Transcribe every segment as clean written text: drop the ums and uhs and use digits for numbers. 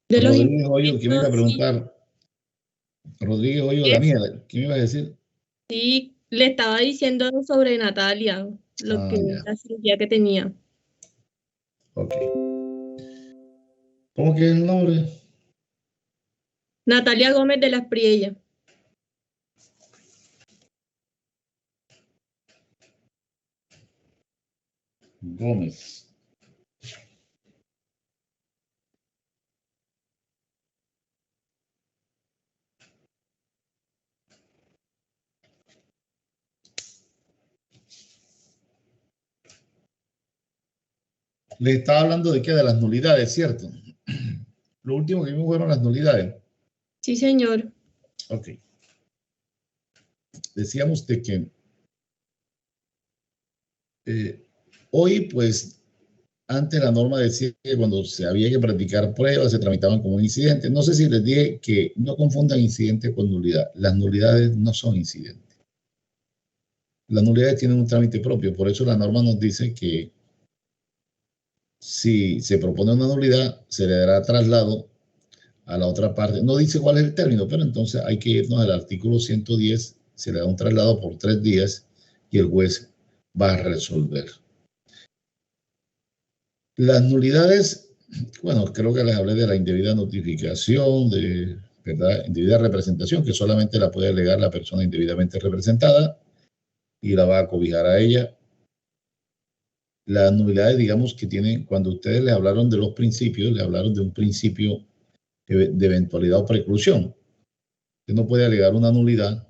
De los Rodríguez Hoyo, ¿qué me iba a impedimentos, sí, preguntar? Rodríguez Hoyo, Daniela, ¿qué me iba a decir? sí, le estaba diciendo sobre Natalia, lo que Ah, ya, la cirugía que tenía. ok. ¿Cómo que es el nombre? Natalia Gómez de las Priella. Gómez. Le estaba hablando de qué, de las nulidades, ¿cierto? Lo último que vimos fueron las nulidades. Sí, señor. Ok. Decíamos de que hoy, pues, antes la norma decía que cuando se había que practicar pruebas se tramitaban como un incidente. No sé si les dije que no confundan incidente con nulidad. Las nulidades no son incidentes. Las nulidades tienen un trámite propio. Por eso la norma nos dice que si se propone una nulidad, se le dará traslado a la otra parte. No dice cuál es el término, pero entonces hay que irnos al artículo 110. Se le da un traslado por 3 días y el juez va a resolver. Las nulidades, bueno, creo que les hablé de la indebida notificación, de ¿verdad? Indebida representación, que solamente la puede alegar la persona indebidamente representada y la va a cobijar a ella. Las nulidades, digamos, que tienen, cuando ustedes le hablaron de los principios, le hablaron de un principio de eventualidad o preclusión. Usted no puede alegar una nulidad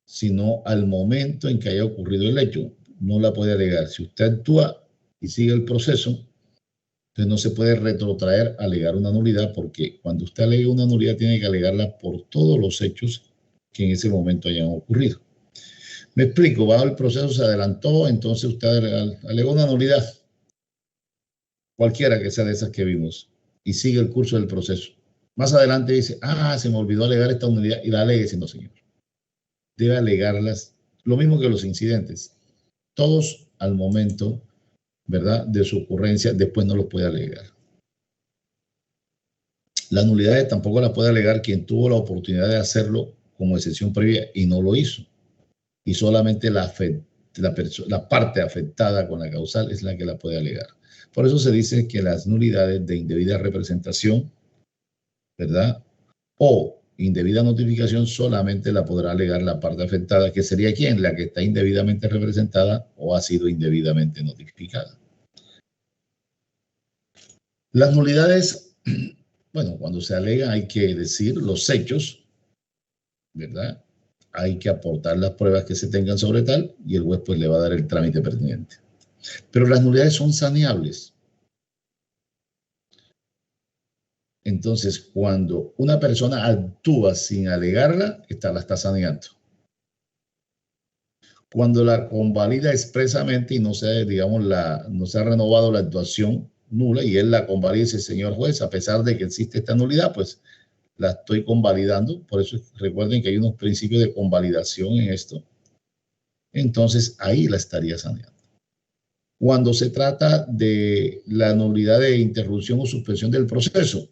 sino al momento en que haya ocurrido el hecho. No la puede alegar. Si usted actúa y sigue el proceso, entonces no se puede retrotraer a alegar una nulidad porque cuando usted alega una nulidad tiene que alegarla por todos los hechos que en ese momento hayan ocurrido. Me explico, bajo el proceso se adelantó, entonces usted alegó una nulidad, cualquiera que sea de esas que vimos, y sigue el curso del proceso. Más adelante dice, se me olvidó alegar esta nulidad y la alegue, no señor. Debe alegarlas, lo mismo que los incidentes, todos al momento, ¿verdad?, de su ocurrencia, después no los puede alegar. Las nulidades tampoco las puede alegar quien tuvo la oportunidad de hacerlo como excepción previa y no lo hizo. Y solamente la parte afectada con la causal es la que la puede alegar. Por eso se dice que las nulidades de indebida representación, ¿verdad?, o indebida notificación solamente la podrá alegar la parte afectada, que sería ¿quién? La que está indebidamente representada o ha sido indebidamente notificada. Las nulidades, bueno, cuando se alega hay que decir los hechos, ¿verdad? Hay que aportar las pruebas que se tengan sobre tal y el juez pues le va a dar el trámite pertinente. Pero las nulidades son saneables. Entonces, cuando una persona actúa sin alegarla, la está saneando. Cuando la convalida expresamente y no se, digamos, no se ha renovado la actuación nula y él la convalida y dice, señor juez, a pesar de que existe esta nulidad, pues la estoy convalidando. Por eso recuerden que hay unos principios de convalidación en esto. Entonces, ahí la estaría saneando. Cuando se trata de la nulidad de interrupción o suspensión del proceso,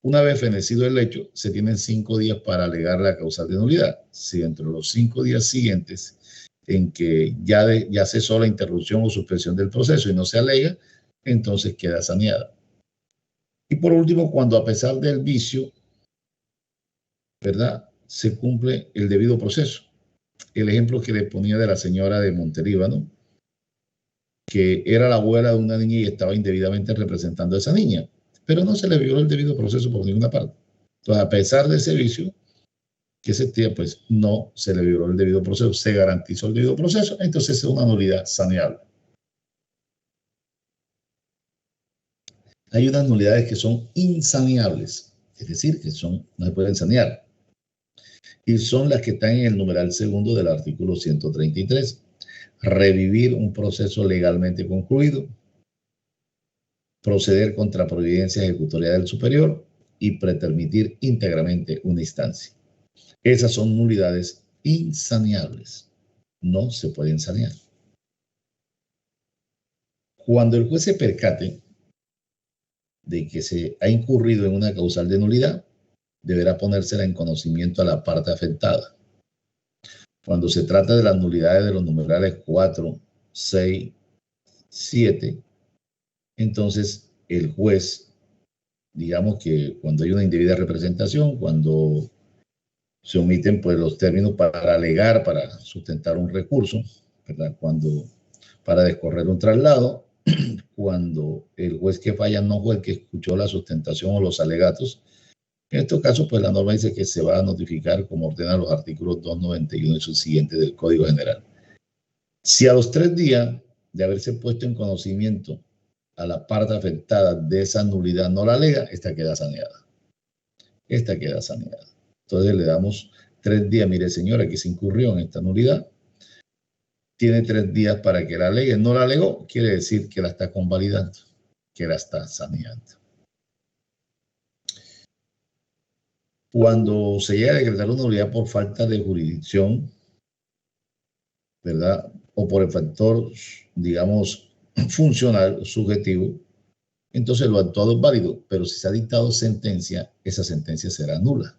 una vez fenecido el hecho, se tienen 5 días para alegar la causal de nulidad. Si entre los 5 días siguientes en que ya cesó la interrupción o suspensión del proceso y no se alega, entonces queda saneada. Y por último, cuando a pesar del vicio, ¿verdad?, se cumple el debido proceso. El ejemplo que le ponía de la señora de Montelíbano, que era la abuela de una niña y estaba indebidamente representando a esa niña, pero no se le violó el debido proceso por ninguna parte. Entonces, a pesar de ese vicio que existía, pues no se le violó el debido proceso, se garantizó el debido proceso, entonces es una nulidad saneable. Hay unas nulidades que son insaneables, es decir, que no se pueden sanear, y son las que están en el numeral segundo del artículo 133. Revivir un proceso legalmente concluido, proceder contra providencia ejecutoria del superior y pretermitir íntegramente una instancia. Esas son nulidades insaneables, no se pueden sanear. Cuando el juez se percate de que se ha incurrido en una causal de nulidad, deberá ponérsela en conocimiento a la parte afectada. Cuando se trata de las nulidades de los numerales 4, 6, 7, entonces el juez, digamos que cuando hay una indebida representación, cuando se omiten pues los términos para alegar, para sustentar un recurso, ¿verdad? Cuando para descorrer un traslado, cuando el juez que falla no fue el que escuchó la sustentación o los alegatos. En estos casos, pues la norma dice que se va a notificar como ordenan los artículos 291 y sus siguientes del Código General. Si a los 3 días de haberse puesto en conocimiento a la parte afectada de esa nulidad no la alega, esta queda saneada. Esta queda saneada. Entonces le damos 3 días. Mire, señora, aquí se incurrió en esta nulidad. Tiene 3 días para que la alegue. No la alegó, quiere decir que la está convalidando, que la está saneando. Cuando se llega a decretar una nulidad por falta de jurisdicción, ¿verdad? O por el factor, digamos, funcional, subjetivo, entonces lo actuado es válido, pero si se ha dictado sentencia, esa sentencia será nula.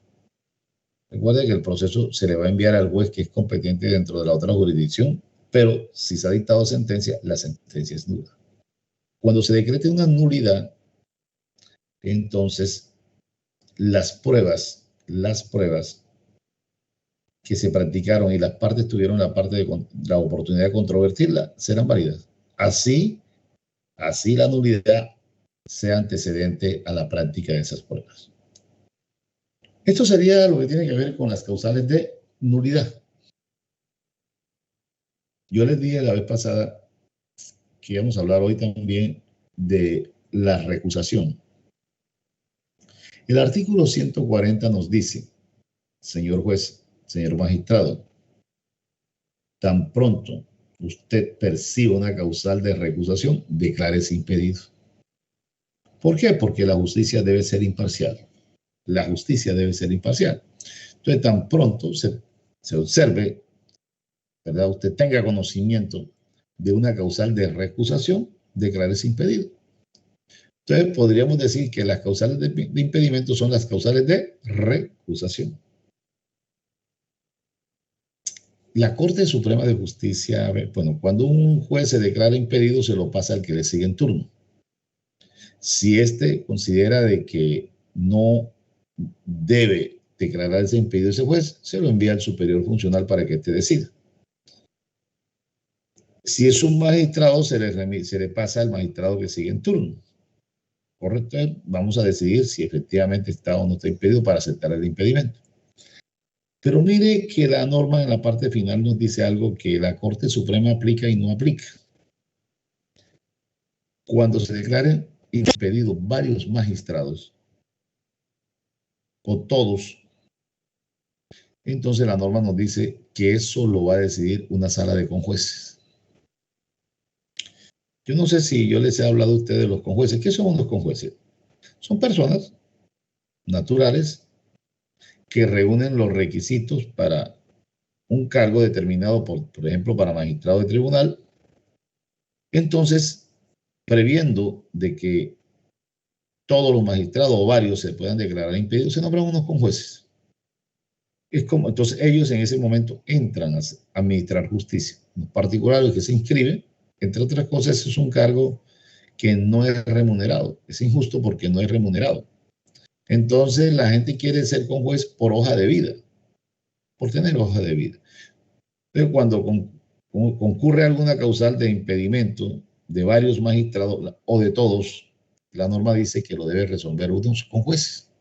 Recuerde que el proceso se le va a enviar al juez que es competente dentro de la otra jurisdicción, pero si se ha dictado sentencia, la sentencia es nula. Cuando se decrete una nulidad, entonces las pruebas que se practicaron y las partes tuvieron la oportunidad de controvertirla serán válidas. Así la nulidad sea antecedente a la práctica de esas pruebas. Esto sería lo que tiene que ver con las causales de nulidad. Yo les dije la vez pasada que íbamos a hablar hoy también de la recusación. El artículo 140 nos dice, señor juez, señor magistrado, tan pronto usted perciba una causal de recusación, declárese impedido. ¿Por qué? Porque la justicia debe ser imparcial. La justicia debe ser imparcial. Entonces, tan pronto se observe, ¿verdad? Usted tenga conocimiento de una causal de recusación, declárese impedido. Entonces, podríamos decir que las causales de impedimento son las causales de recusación. La Corte Suprema de Justicia, bueno, cuando un juez se declara impedido, se lo pasa al que le sigue en turno. Si éste considera de que no debe declararse impedido ese juez, se lo envía al superior funcional para que te decida. Si es un magistrado, se le pasa al magistrado que sigue en turno. Correcto, vamos a decidir si efectivamente está o no está impedido para aceptar el impedimento. Pero mire que la norma en la parte final nos dice algo que la Corte Suprema aplica y no aplica. Cuando se declaren impedidos varios magistrados, o todos, entonces la norma nos dice que eso lo va a decidir una sala de conjueces. Yo no sé si yo les he hablado a ustedes de los conjueces. ¿Qué son los conjueces? Son personas naturales que reúnen los requisitos para un cargo determinado, por ejemplo, para magistrado de tribunal. Entonces, previendo de que todos los magistrados o varios se puedan declarar impedidos, se nombran unos conjueces. Es como, entonces ellos en ese momento entran a administrar justicia. En particular, los que se inscriben, entre otras cosas, es un cargo que no es remunerado. Es injusto porque no es remunerado. Entonces la gente quiere ser conjuez por hoja de vida, por tener hoja de vida. Pero cuando concurre alguna causal de impedimento de varios magistrados o de todos, la norma dice que lo debe resolver unos conjueces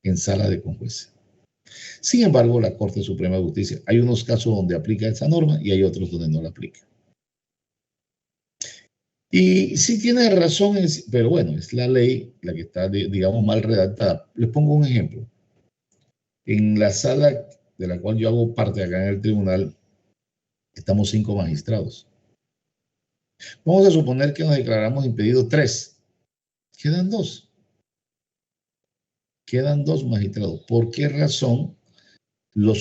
en sala de conjueces. Sin embargo, la Corte Suprema de Justicia, hay unos casos donde aplica esa norma y hay otros donde no la aplica. Y sí tiene razón, pero bueno, es la ley la que está, digamos, mal redactada. Les pongo un ejemplo. En la sala de la cual yo hago parte acá en el tribunal, estamos 5 magistrados. Vamos a suponer que nos declaramos impedidos 3. Quedan 2. Quedan 2 magistrados. ¿Por qué razón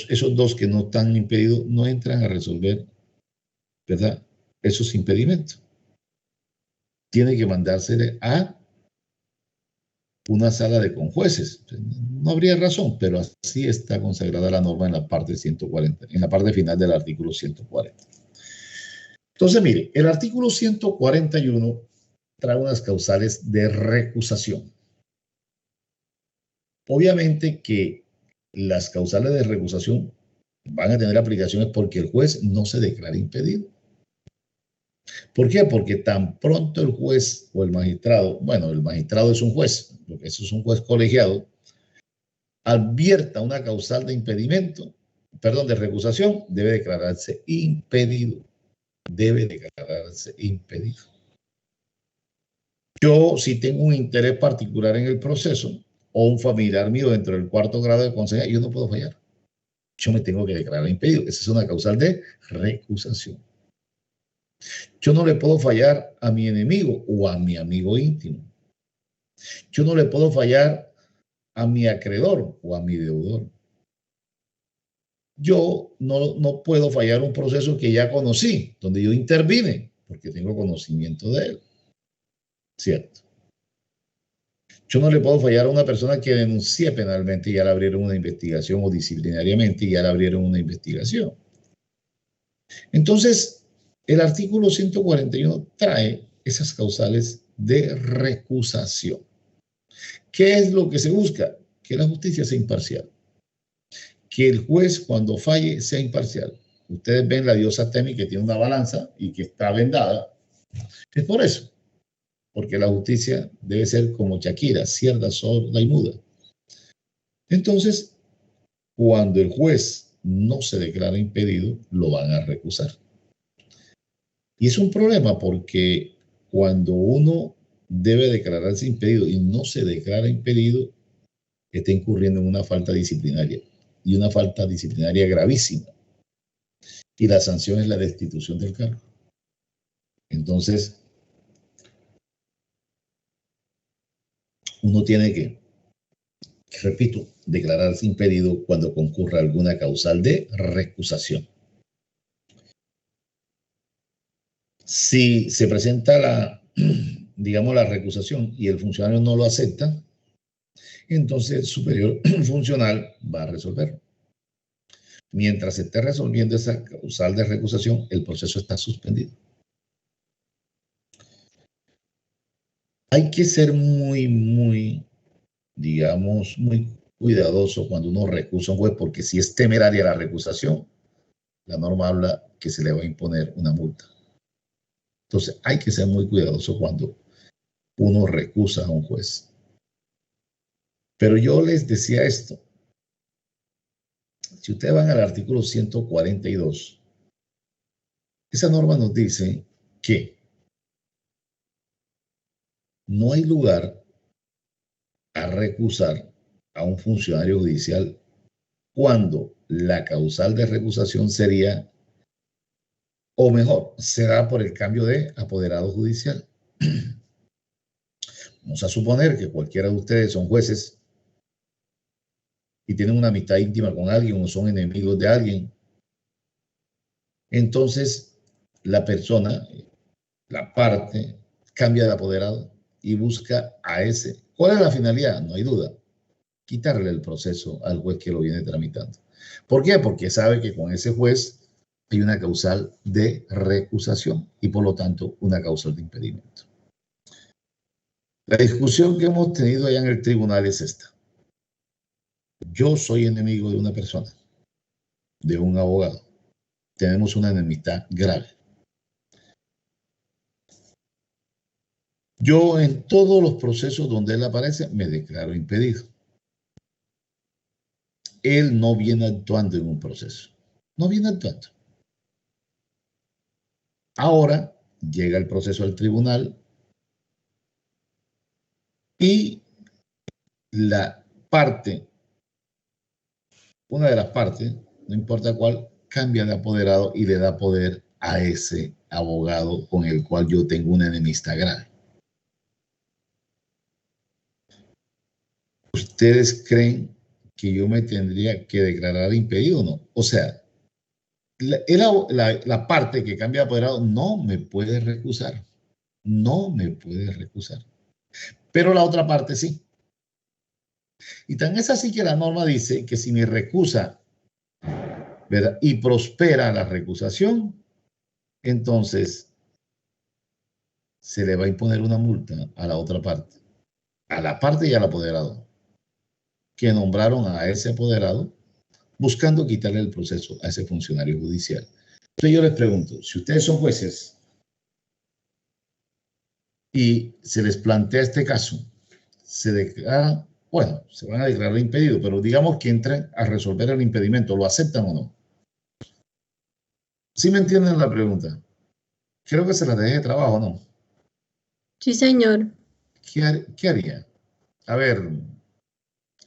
esos 2 que no están impedidos no entran a resolver, ¿verdad?, esos impedimentos? Tiene que mandársele a una sala de conjueces. No habría razón, pero así está consagrada la norma en la parte 140, en la parte final del artículo 140. Entonces, mire, el artículo 141 trae unas causales de recusación. Obviamente que las causales de recusación van a tener aplicaciones porque el juez no se declara impedido. ¿Por qué? Porque tan pronto el juez o el magistrado, bueno, el magistrado es un juez, lo que eso es un juez colegiado, advierta una causal de impedimento, perdón, de recusación, debe declararse impedido. Debe declararse impedido. Yo, si tengo un interés particular en el proceso o un familiar mío dentro del cuarto grado de consejería, yo no puedo fallar. Yo me tengo que declarar impedido. Esa es una causal de recusación. Yo no le puedo fallar a mi enemigo o a mi amigo íntimo. Yo no le puedo fallar a mi acreedor o a mi deudor. Yo no puedo fallar un proceso que ya conocí, donde yo intervine, porque tengo conocimiento de él. ¿Cierto? Yo no le puedo fallar a una persona que denuncie penalmente y ya le abrieron una investigación o disciplinariamente y ya le abrieron una investigación. Entonces, el artículo 141 trae esas causales de recusación. ¿Qué es lo que se busca? Que la justicia sea imparcial. Que el juez cuando falle sea imparcial. Ustedes ven la diosa Temi que tiene una balanza y que está vendada. Es por eso. Porque la justicia debe ser como Shakira, cierta, sorda y muda. Entonces, cuando el juez no se declara impedido, lo van a recusar. Y es un problema porque cuando uno debe declararse impedido y no se declara impedido, está incurriendo en una falta disciplinaria y una falta disciplinaria gravísima. Y la sanción es la destitución del cargo. Entonces, uno tiene que, repito, declararse impedido cuando concurra alguna causal de recusación. Si se presenta digamos, la recusación y el funcionario no lo acepta, entonces el superior funcional va a resolverlo. Mientras se esté resolviendo esa causal de recusación, el proceso está suspendido. Hay que ser digamos, muy cuidadoso cuando uno recusa a un juez, porque si es temeraria la recusación, la norma habla que se le va a imponer una multa. Entonces, hay que ser muy cuidadoso cuando uno recusa a un juez. Pero yo les decía esto. Si ustedes van al artículo 142, esa norma nos dice que no hay lugar a recusar a un funcionario judicial cuando la causal de recusación sería, o mejor, se da por el cambio de apoderado judicial. Vamos a suponer que cualquiera de ustedes son jueces y tienen una amistad íntima con alguien o son enemigos de alguien. Entonces, la persona, la parte, cambia de apoderado y busca a ese. ¿Cuál es la finalidad? No hay duda. Quitarle el proceso al juez que lo viene tramitando. ¿Por qué? Porque sabe que con ese juez hay una causal de recusación y por lo tanto una causal de impedimento. La discusión que hemos tenido allá en el tribunal es esta. Yo soy enemigo de una persona, de un abogado. Tenemos una enemistad grave. Yo en todos los procesos donde él aparece me declaro impedido. Él no viene actuando en un proceso. No viene actuando. Ahora llega el proceso al tribunal y la parte, una de las partes, no importa cuál, cambia de apoderado y le da poder a ese abogado con el cual yo tengo una enemistad grave. ¿Ustedes creen que yo me tendría que declarar impedido o no? O sea, la parte que cambia de apoderado no me puede recusar. No me puede recusar. Pero la otra parte sí. Y tan es así que la norma dice que si me recusa, ¿verdad?, y prospera la recusación, entonces se le va a imponer una multa a la otra parte, a la parte y al apoderado, que nombraron a ese apoderado buscando quitarle el proceso a ese funcionario judicial. Entonces yo les pregunto, si ustedes son jueces y se les plantea este caso, se declara, bueno, se van a declarar impedido, pero digamos que entren a resolver el impedimento, ¿lo aceptan o no? ¿Sí me entienden la pregunta? Creo que se la deje de trabajo, ¿no? Sí, señor. ¿Qué haría? A ver,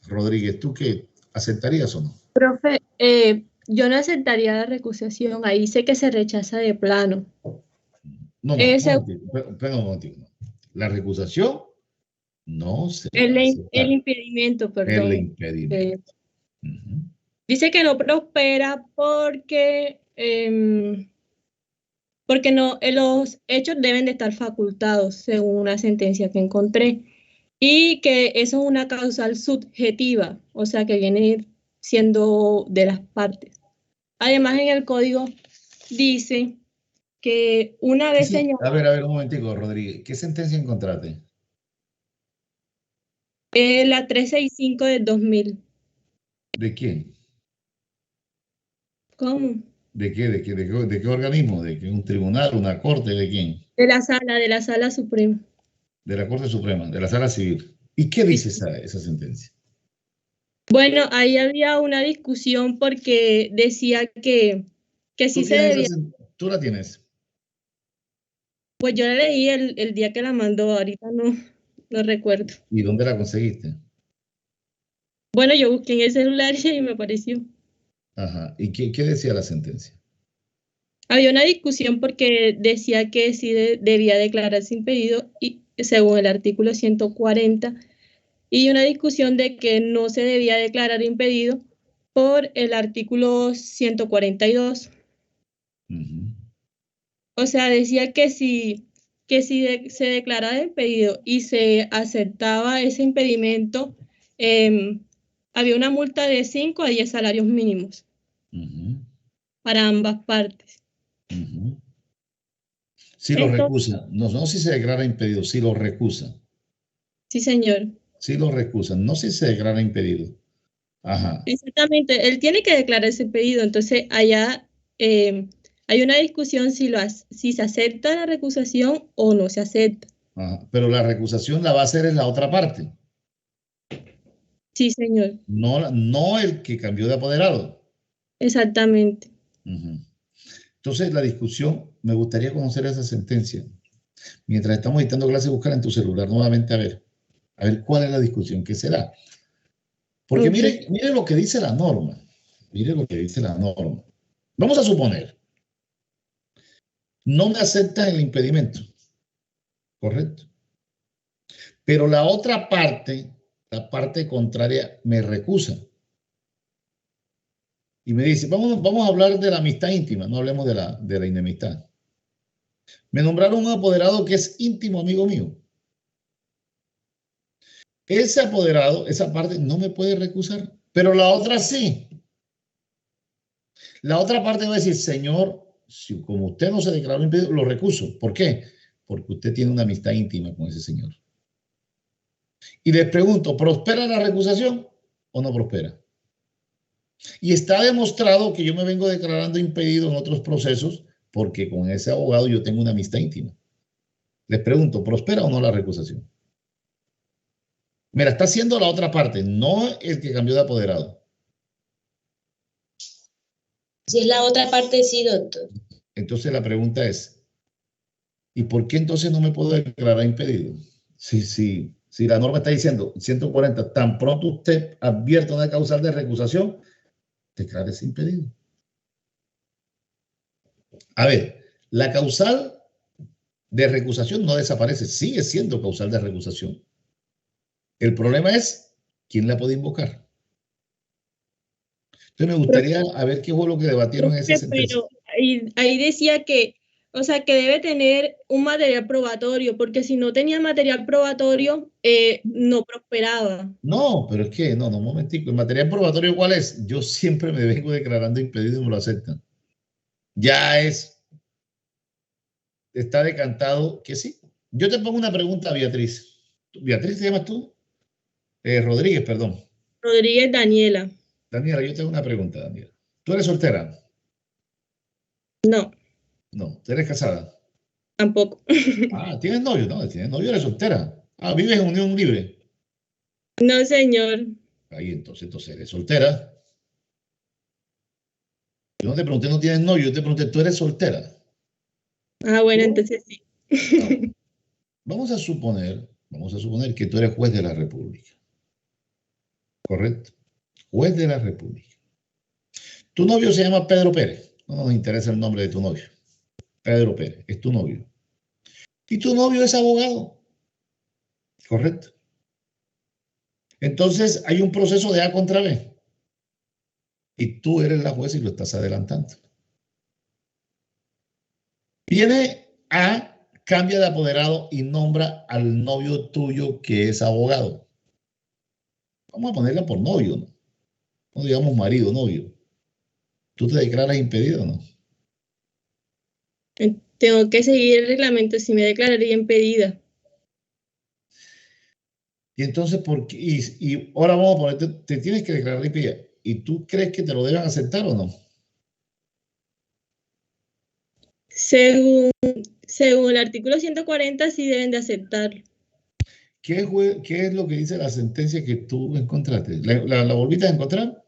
Rodríguez, ¿tú qué aceptarías o no? Profe, yo no aceptaría la recusación. Ahí sé que se rechaza de plano. No, no, un Ese, momentito, espera un momentito. No. La recusación no se va a el aceptar. impedimento, El perdón. impedimento. Uh-huh. Dice que no prospera porque no, los hechos deben de estar facultados, según una sentencia que encontré, y que eso es una causal subjetiva, o sea, que viene siendo de las partes. Además, en el código dice que una vez Sí, señalado a ver, un momentico, Rodríguez. ¿Qué sentencia encontraste? la 365 del 2000. ¿De quién? ¿Cómo? ¿De qué? ¿De qué organismo? ¿De qué? ¿Un tribunal? ¿Una corte? ¿De quién? De la Sala Suprema. De la Corte Suprema, de la Sala Civil. ¿Y qué Sí, dice sí. esa sentencia? Bueno, ahí había una discusión porque decía que ¿Tú sí se tienes debía. ¿Tú la tienes? Pues yo la leí el día que la mandó, ahorita no recuerdo. ¿Y dónde la conseguiste? Bueno, yo busqué en el celular y me apareció. Ajá. ¿Y qué decía la sentencia? Había una discusión porque decía que sí debía declararse impedido y, según el artículo 140, y una discusión de que no se debía declarar impedido por el artículo 142. Uh-huh. O sea, decía se declaraba impedido y se aceptaba ese impedimento, había una multa de 5 a 10 salarios mínimos Uh-huh. para ambas partes. Uh-huh. Si lo Entonces, recusa, no si se declara impedido, si lo recusa. sí, señor. Si lo recusa, no si se declara impedido. Ajá. Exactamente, él tiene que declarar ese pedido. Entonces, allá hay una discusión si se acepta la recusación o no se acepta. Ajá. Pero la recusación la va a hacer en la otra parte, Sí, señor. no el que cambió de apoderado. Exactamente. Uh-huh. Entonces, la discusión, me gustaría conocer esa sentencia. Mientras estamos editando clase, buscar en tu celular nuevamente a ver cuál es la discusión que se da. Porque Ok. mire lo que dice la norma. Mire lo que dice la norma. Vamos a suponer, no me aceptan el impedimento, ¿correcto? Pero la parte contraria, me recusa. Y me dice, vamos a hablar de la amistad íntima, no hablemos de la enemistad. Me nombraron un apoderado que es íntimo amigo mío. Ese apoderado, esa parte no me puede recusar, pero la otra sí. La otra parte va a decir, señor, si como usted no se declaró impedido, lo recuso. ¿Por qué? Porque usted tiene una amistad íntima con ese señor. Y les pregunto, ¿prospera la recusación o no prospera? Y está demostrado que yo me vengo declarando impedido en otros procesos porque con ese abogado yo tengo una amistad íntima. Les pregunto, ¿prospera o no la recusación? Mira, está haciendo la otra parte, no el que cambió de apoderado. Si es la otra parte, sí, doctor. Entonces la pregunta es, ¿y por qué entonces no me puedo declarar impedido? Si la norma está diciendo 140, tan pronto usted advierte una causal de recusación, declárese impedido. A ver, la causal de recusación no desaparece, sigue siendo causal de recusación. El problema es quién la puede invocar. Entonces me gustaría a ver qué fue lo que debatieron en esa sentencia. Pero ahí decía que O sea, que debe tener un material probatorio, porque si no tenía material probatorio, no prosperaba. No, pero es que, no, un momentico. ¿El material probatorio cuál es? Yo siempre me vengo declarando impedido y me lo aceptan. Ya está decantado que sí. Yo te pongo una pregunta, Beatriz. ¿Beatriz te llamas tú? Rodríguez, perdón. Rodríguez Daniela. Daniela, yo tengo una pregunta, Daniela. ¿Tú eres soltera? No, No. ¿Tú eres casada? tampoco. Ah, ¿tienes novio? No, tienes novio, eres soltera. Ah, ¿vives en unión libre? No, señor. Ahí entonces eres soltera. Yo no te pregunté, no tienes novio, yo te pregunté, ¿tú eres soltera? Ah, bueno, entonces sí. Ah, bueno. Vamos a suponer que tú eres juez de la República. ¿Correcto? Juez de la República. Tu novio se llama Pedro Pérez. No nos interesa el nombre de tu novio. Pedro Pérez, es tu novio. Y tu novio es abogado. ¿Correcto? Entonces hay un proceso de A contra B. Y tú eres la jueza y lo estás adelantando. Viene A, cambia de apoderado y nombra al novio tuyo que es abogado. Vamos a ponerla por novio, ¿no? No digamos marido, novio. ¿Tú te declaras impedido o no? Tengo que seguir el reglamento, si me declararía impedida. Y entonces, ¿por qué? Y ahora vamos a ponerte, te tienes que declarar impedida. ¿Y tú crees que te lo deben aceptar o no? Según, según el artículo 140, sí deben de aceptar. ¿Qué es lo que dice la sentencia que tú encontraste? ¿La volviste a encontrar?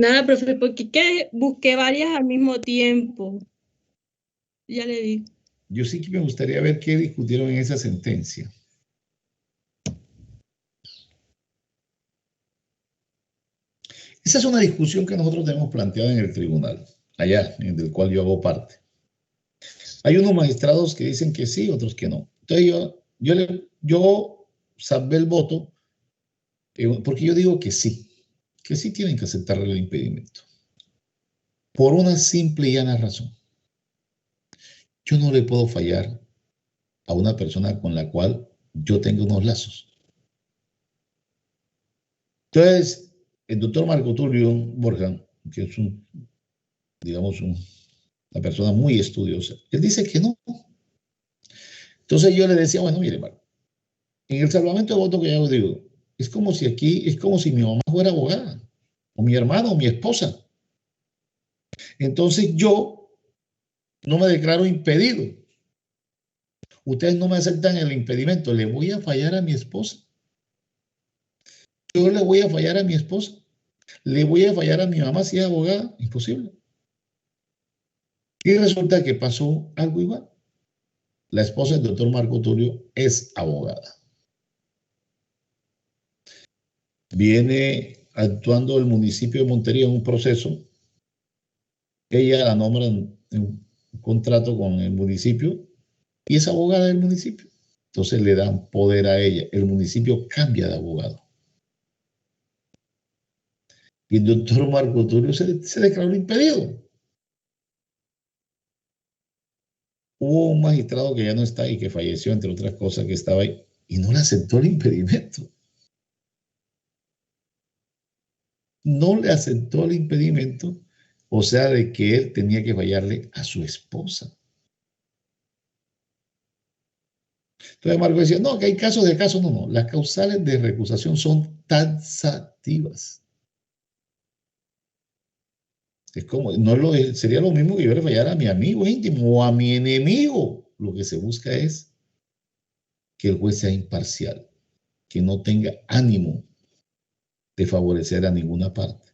Nada, profe, porque que busqué varias al mismo tiempo. Ya le di. Yo sí que me gustaría ver qué discutieron en esa sentencia. Esa es una discusión que nosotros tenemos planteada en el tribunal, allá, en el cual yo hago parte. Hay unos magistrados que dicen que sí, otros que no. Entonces yo salvé el voto porque yo digo que sí tienen que aceptar el impedimento. Por una simple y llana razón. Yo no le puedo fallar a una persona con la cual yo tengo unos lazos. Entonces, el doctor Marco Tulio Borja, que es digamos, una persona muy estudiosa, él dice que no. Entonces yo le decía, bueno, mire, Marco, en el salvamento de voto que yo hago, digo, es como si mi mamá fuera abogada, o mi hermano, o mi esposa. Entonces yo no me declaro impedido. Ustedes no me aceptan el impedimento. ¿Le voy a fallar a mi esposa? Yo le voy a fallar a mi esposa. ¿Le voy a fallar a mi mamá si es abogada? Imposible. Y resulta que pasó algo igual. La esposa del doctor Marco Tulio es abogada. Viene actuando el municipio de Montería en un proceso. Ella la nombran en un contrato con el municipio y es abogada del municipio. Entonces le dan poder a ella. El municipio cambia de abogado. Y el doctor Marco Tulio se declaró impedido. Hubo un magistrado que ya no está y que falleció, entre otras cosas, que estaba ahí y no le aceptó el impedimento. No le aceptó el impedimento, o sea, de que él tenía que fallarle a su esposa. Entonces Marco decía, no, que hay casos de casos, no. Las causales de recusación son taxativas. Es como, sería lo mismo que yo le fallara a mi amigo íntimo o a mi enemigo. Lo que se busca es que el juez sea imparcial, que no tenga ánimo de favorecer a ninguna parte.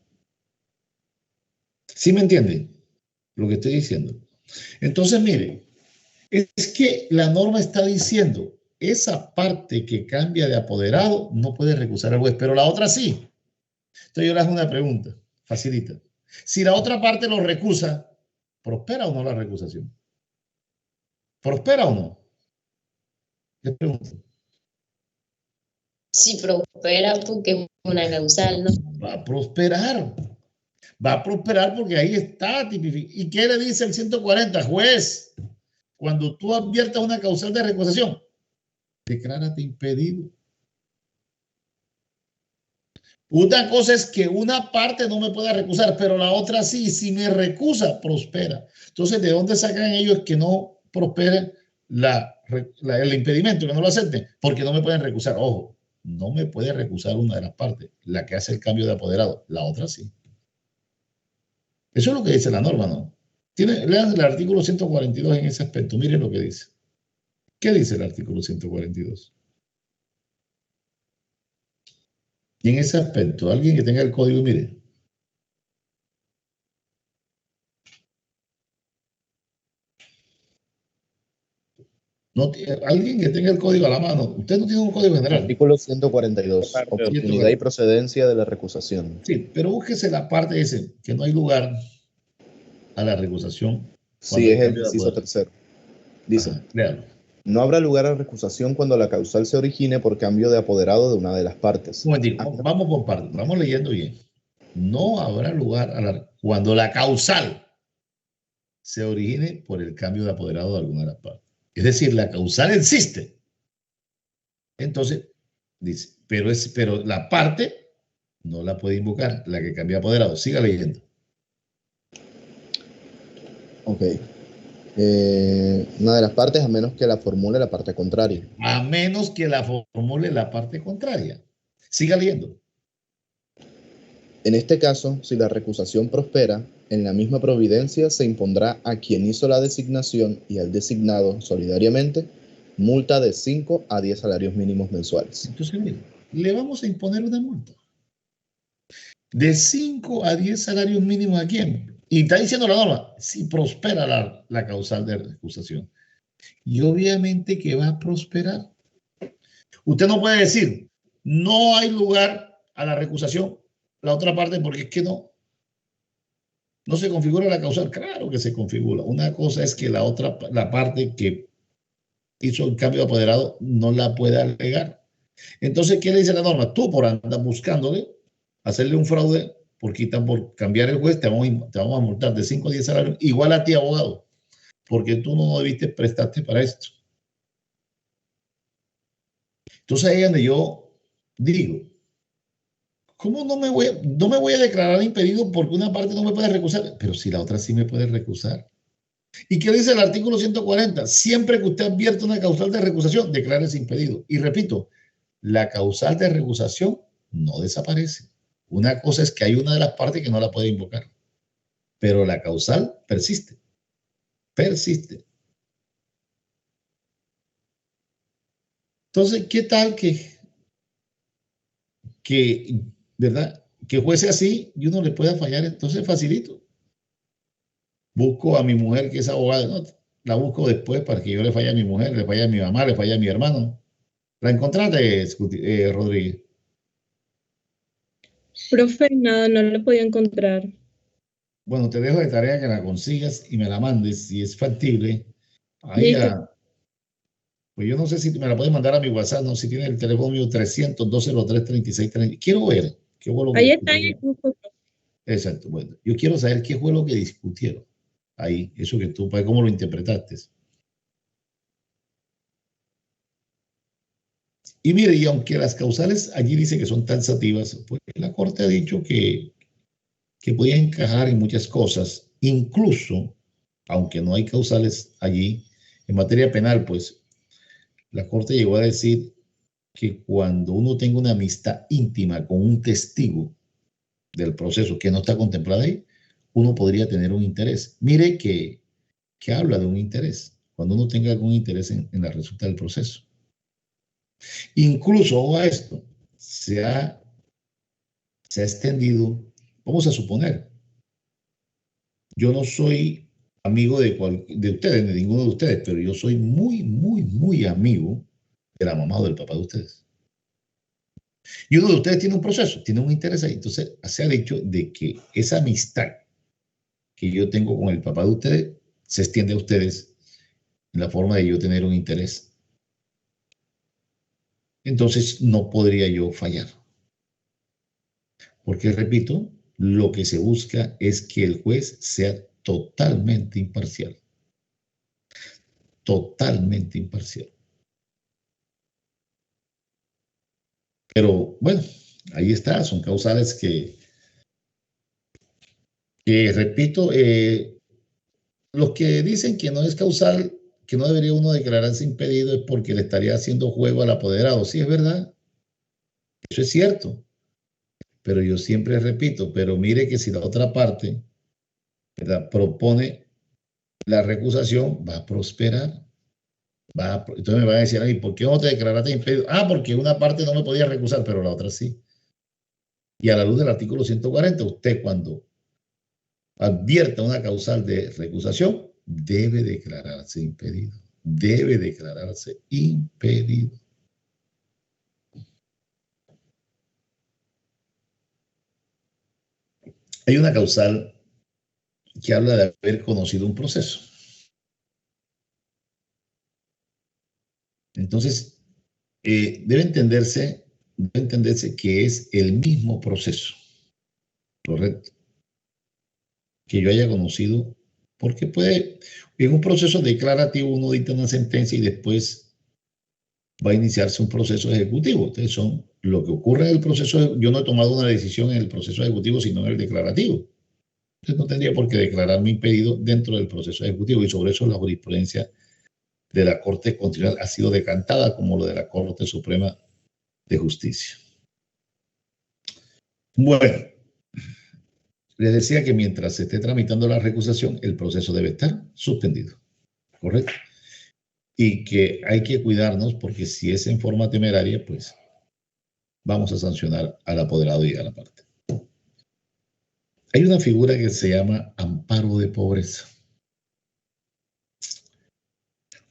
¿Sí me entienden lo que estoy diciendo? Entonces, mire, es que la norma está diciendo, esa parte que cambia de apoderado no puede recusar al juez, pero la otra sí. Entonces yo le hago una pregunta, facilita. Si la otra parte lo recusa, ¿prospera o no la recusación? ¿Prospera o no? Le pregunto. Si prospera porque es una causal, ¿no? Va a prosperar, Va a prosperar porque ahí está tipificado. ¿Y qué le dice el 140? Juez, cuando tú adviertas una causal de recusación, declárate impedido. Una cosa es que una parte no me pueda recusar, pero la otra sí. Si me recusa, prospera. Entonces, ¿de dónde sacan ellos que no prospere el impedimento, que no lo acepten? Porque no me pueden recusar. Ojo, no me puede recusar una de las partes, la que hace el cambio de apoderado. La otra sí. Eso es lo que dice la norma, ¿no? Lean el artículo 142 en ese aspecto. Miren lo que dice. ¿Qué dice el artículo 142? Y en ese aspecto, alguien que tenga el código, mire. No, alguien que tenga el código a la mano. Usted no tiene un código general. Artículo 142. Oportunidad y procedencia de la recusación. Sí, pero búsquese la parte que dice que no hay lugar a la recusación. Sí, es el inciso tercero. Dice, léalo. No habrá lugar a recusación cuando la causal se origine por cambio de apoderado de una de las partes. Un momentito, vamos por partes, vamos leyendo bien. No habrá lugar cuando la causal se origine por el cambio de apoderado de alguna de las partes. Es decir, la causal existe. Entonces, dice, pero la parte no la puede invocar, la que cambia apoderado. Siga leyendo. Ok. Una de las partes, a menos que la formule la parte contraria. A menos que la formule la parte contraria. Siga leyendo. En este caso, si la recusación prospera, en la misma providencia se impondrá a quien hizo la designación y al designado solidariamente multa de 5 a 10 salarios mínimos mensuales. Entonces, mire, le vamos a imponer una multa de 5 a 10 salarios mínimos. ¿A quién? Y está diciendo la norma, si prospera la causal de recusación. Y obviamente que va a prosperar. Usted no puede decir, no hay lugar a la recusación, la otra parte, porque es que no se configura la causal. Claro que se configura. Una cosa es que la parte que hizo el cambio de apoderado no la puede alegar. Entonces, ¿qué le dice la norma? Tú por andar buscándole, hacerle un fraude, por cambiar el juez, te vamos a multar de 5 a 10 salarios, igual a ti, abogado, porque tú no debiste prestarte para esto. Entonces, ahí es donde yo digo, ¿cómo no me voy a declarar impedido porque una parte no me puede recusar? Pero si la otra sí me puede recusar. ¿Y qué dice el artículo 140? Siempre que usted advierta una causal de recusación, declárese impedido. Y repito, la causal de recusación no desaparece. Una cosa es que hay una de las partes que no la puede invocar, pero la causal persiste. Persiste. Entonces, ¿qué tal ¿verdad? Que fuese así y uno le pueda fallar? Entonces, facilito. Busco a mi mujer que es abogada, ¿no? La busco después para que yo le falle a mi mujer, le falle a mi mamá, le falle a mi hermano. ¿La encontraste, Rodríguez? Profe, nada, no lo podía encontrar. Bueno, te dejo de tarea que la consigas y me la mandes si es factible. Ahí pues yo no sé si me la puedes mandar a mi WhatsApp, no, si tiene el teléfono mío 300-203-3630. Quiero ver qué fue lo que ahí está en el grupo. Exacto, bueno, yo quiero saber qué fue lo que discutieron ahí, eso que tú, cómo lo interpretaste. Y mire, y aunque las causales allí dice que son taxativas, pues la Corte ha dicho que podía encajar en muchas cosas, incluso, aunque no hay causales allí, en materia penal, pues la Corte llegó a decir que cuando uno tenga una amistad íntima con un testigo del proceso que no está contemplado ahí, uno podría tener un interés. Mire que habla de un interés, cuando uno tenga algún interés en la resulta del proceso. Incluso a esto se ha extendido, vamos a suponer, yo no soy amigo de ustedes, de ninguno de ustedes, pero yo soy muy, muy, muy amigo de la mamá o del papá de ustedes. Y uno de ustedes tiene un proceso, tiene un interés ahí. Entonces, se ha dicho de que esa amistad que yo tengo con el papá de ustedes se extiende a ustedes en la forma de yo tener un interés. Entonces, no podría yo fallar. Porque, repito, lo que se busca es que el juez sea totalmente imparcial. Totalmente imparcial. Pero bueno, ahí está, son causales que repito, los que dicen que no es causal, que no debería uno declararse impedido es porque le estaría haciendo juego al apoderado. Sí, es verdad, eso es cierto, pero yo siempre repito, pero mire que si la otra parte, ¿verdad?, propone la recusación, va a prosperar. Entonces me van a decir, ¿por qué no te declaraste impedido? Ah, porque una parte no me podía recusar, pero la otra sí. Y a la luz del artículo 140, usted cuando advierta una causal de recusación, debe declararse impedido. Debe declararse impedido. Hay una causal que habla de haber conocido un proceso. Entonces, debe entenderse que es el mismo proceso, ¿correcto?, que yo haya conocido, porque puede, en un proceso declarativo uno dicta una sentencia y después va a iniciarse un proceso ejecutivo. Entonces son lo que ocurre en el proceso. Yo no he tomado una decisión en el proceso ejecutivo, sino en el declarativo. Entonces no tendría por qué declararme impedido dentro del proceso ejecutivo, y sobre eso la jurisprudencia de la Corte Constitucional ha sido decantada como lo de la Corte Suprema de Justicia. Bueno, les decía que mientras se esté tramitando la recusación, el proceso debe estar suspendido, ¿correcto? Y que hay que cuidarnos porque si es en forma temeraria, pues vamos a sancionar al apoderado y a la parte. Hay una figura que se llama amparo de pobreza.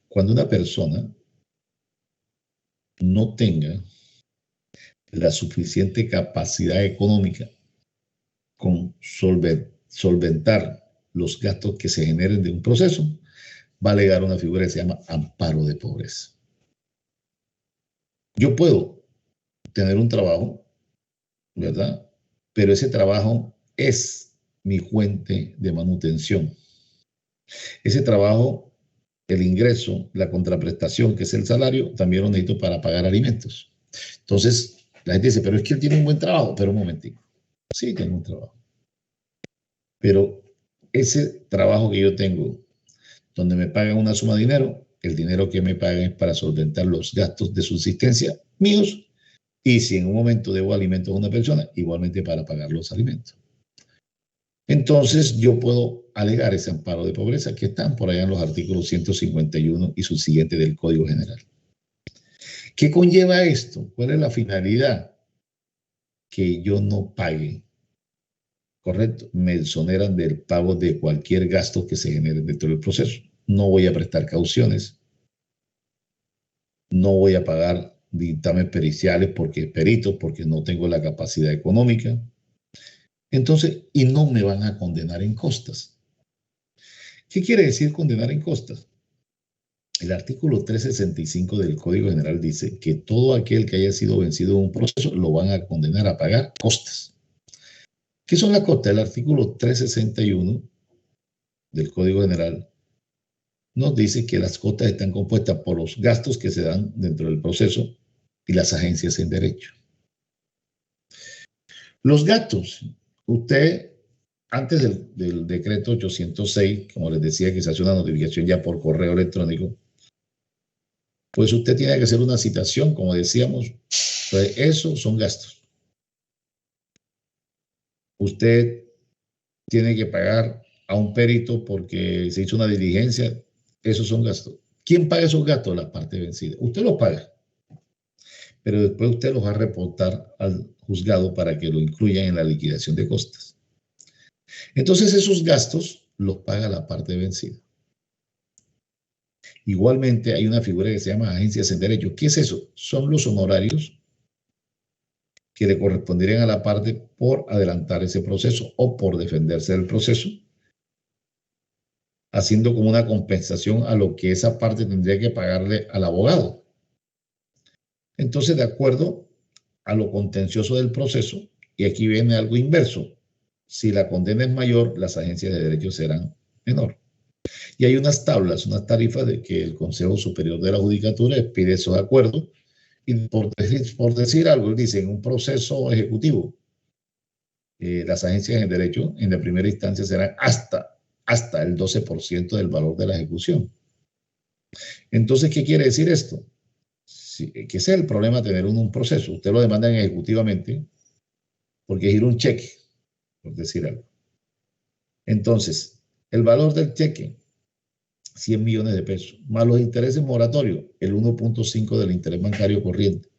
Cuando una persona no tenga la suficiente capacidad económica con solventar los gastos que se generen de un proceso, va a alegar una figura que se llama amparo de pobreza. Yo puedo tener un trabajo, ¿verdad?, pero ese trabajo es mi fuente de manutención. Ese trabajo, el ingreso, la contraprestación, que es el salario, también lo necesito para pagar alimentos. Entonces, la gente dice, pero es que él tiene un buen trabajo. Pero un momentico. Sí, tengo un trabajo. Pero ese trabajo que yo tengo, donde me pagan una suma de dinero, el dinero que me pagan es para solventar los gastos de subsistencia míos, y si en un momento debo alimentos a una persona, igualmente para pagar los alimentos. Entonces yo puedo alegar ese amparo de pobreza que están por allá en los artículos 151 y subsiguientes del Código General. ¿Qué conlleva esto? ¿Cuál es la finalidad? Que yo no pague, ¿correcto? Me exoneran del pago de cualquier gasto que se genere dentro del proceso. No voy a prestar cauciones. No voy a pagar dictámenes periciales peritos porque no tengo la capacidad económica. Entonces, y no me van a condenar en costas. ¿Qué quiere decir condenar en costas? El artículo 365 del Código General dice que todo aquel que haya sido vencido en un proceso lo van a condenar a pagar costas. ¿Qué son las costas? El artículo 361 del Código General nos dice que las costas están compuestas por los gastos que se dan dentro del proceso y las agencias en derecho. Los gastos, usted, antes del decreto 806, como les decía, que se hace una notificación ya por correo electrónico, pues usted tiene que hacer una citación, como decíamos, pues eso son gastos. Usted tiene que pagar a un perito porque se hizo una diligencia, esos son gastos. ¿Quién paga esos gastos? La parte vencida. Usted los paga, pero después usted los va a reportar al juzgado para que lo incluyan en la liquidación de costas. Entonces esos gastos los paga la parte vencida. Igualmente hay una figura que se llama agencias en derecho. ¿Qué es eso? Son los honorarios que le corresponderían a la parte por adelantar ese proceso o por defenderse del proceso, haciendo como una compensación a lo que esa parte tendría que pagarle al abogado. Entonces, de acuerdo a lo contencioso del proceso, y aquí viene algo inverso, si la condena es mayor, las agencias de derecho serán menor. Y hay unas tablas, unas tarifas de que el Consejo Superior de la Judicatura pide esos acuerdos. Y por decir algo, él dice, en un proceso ejecutivo, las agencias en derecho en la primera instancia serán hasta el 12% del valor de la ejecución. Entonces, ¿qué quiere decir esto? Sí, que ese es el problema de tener un proceso. Usted lo demandan ejecutivamente porque gira un cheque, por decir algo. Entonces, el valor del cheque, 100 millones de pesos, más los intereses moratorios, el 1.5 del interés bancario corriente.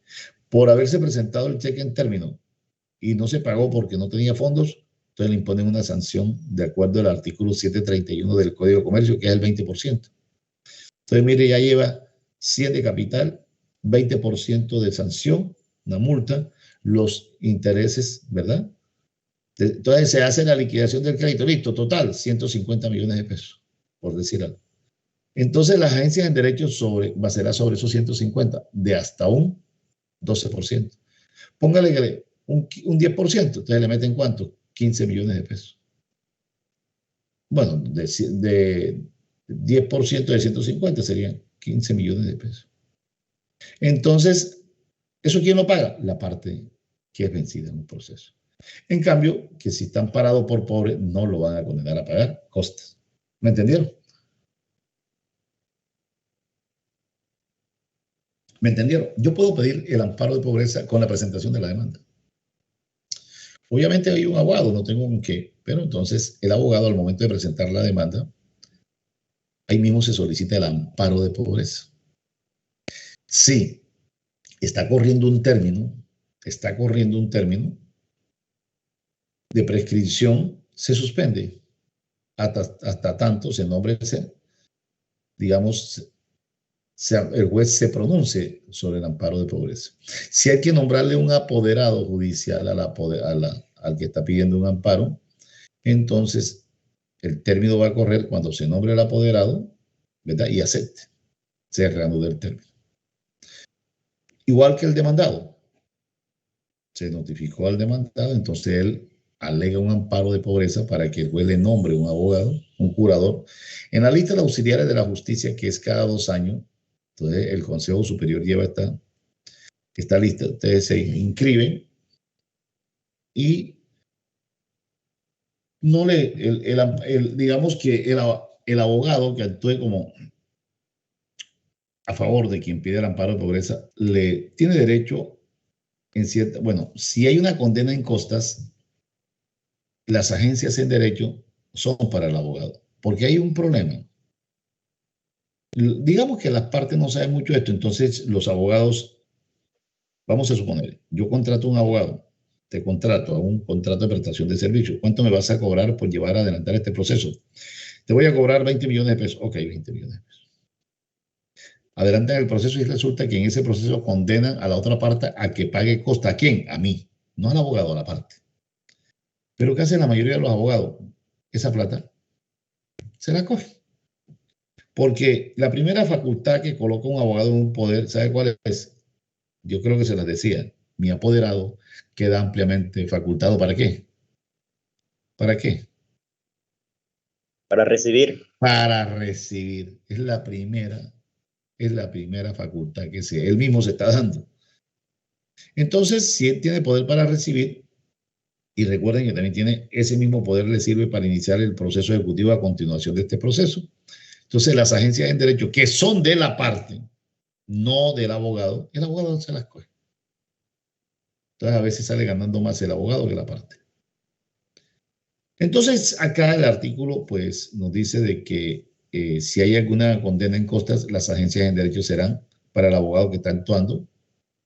Por haberse presentado el cheque en término y no se pagó porque no tenía fondos, entonces le imponen una sanción de acuerdo al artículo 731 del Código de Comercio, que es el 20%. Entonces, mire, ya lleva 100 de capital, 20% de sanción, una multa, los intereses, ¿verdad? Entonces se hace la liquidación del crédito, listo, total, 150 millones de pesos, por decir algo. Entonces las agencias en derecho será sobre esos 150, de hasta un 12%. Póngale que un 10%, entonces le meten ¿cuánto? 15 millones de pesos. Bueno, de 10% de 150 serían 15 millones de pesos. Entonces, ¿eso quién lo paga? La parte que es vencida en un proceso. En cambio, que si están parados por pobre, no lo van a condenar a pagar costas. ¿Me entendieron? ¿Me entendieron? Yo puedo pedir el amparo de pobreza con la presentación de la demanda. Obviamente hay un abogado, no tengo un qué, pero entonces el abogado al momento de presentar la demanda, ahí mismo se solicita el amparo de pobreza. Sí, está corriendo un término de prescripción, se suspende hasta tanto se nombre, digamos, el juez se pronuncie sobre el amparo de pobreza. Si hay que nombrarle un apoderado judicial al que está pidiendo un amparo, entonces el término va a correr cuando se nombre el apoderado, ¿verdad? Y acepte, se reanuda el término. Igual que el demandado. Se notificó al demandado, entonces él alega un amparo de pobreza para que el juez le nombre un abogado, un curador. En la lista de auxiliares de la justicia, que es cada 2 años, entonces el Consejo Superior lleva esta lista, ustedes se inscriben y no digamos que el abogado que actúe como a favor de quien pide el amparo de pobreza, le tiene derecho bueno, si hay una condena en costas, las agencias en derecho son para el abogado, porque hay un problema. Digamos que las partes no saben mucho de esto, entonces los abogados, vamos a suponer, yo contrato a un abogado, te contrato a un contrato de prestación de servicio, ¿cuánto me vas a cobrar por llevar a adelantar este proceso? Te voy a cobrar 20 millones de pesos, ok, 20 millones de pesos. Adelantan el proceso y resulta que en ese proceso condenan a la otra parte a que pague costa. ¿A quién? A mí, no al abogado, a la parte. Pero ¿qué hacen la mayoría de los abogados? Esa plata se la coge. Porque la primera facultad que coloca un abogado en un poder, ¿sabe cuál es? Yo creo que se las decía. Mi apoderado queda ampliamente facultado. ¿Para qué? ¿Para qué? Para recibir. Para recibir. Es la primera facultad que él mismo se está dando. Entonces, si él tiene poder para recibir, y recuerden que también tiene ese mismo poder, le sirve para iniciar el proceso ejecutivo a continuación de este proceso. Entonces, las agencias en derecho que son de la parte, no del abogado, el abogado se las coge. Entonces, a veces sale ganando más el abogado que la parte. Entonces, acá el artículo, pues, nos dice de que si hay alguna condena en costas, las agencias en derecho serán para el abogado que está actuando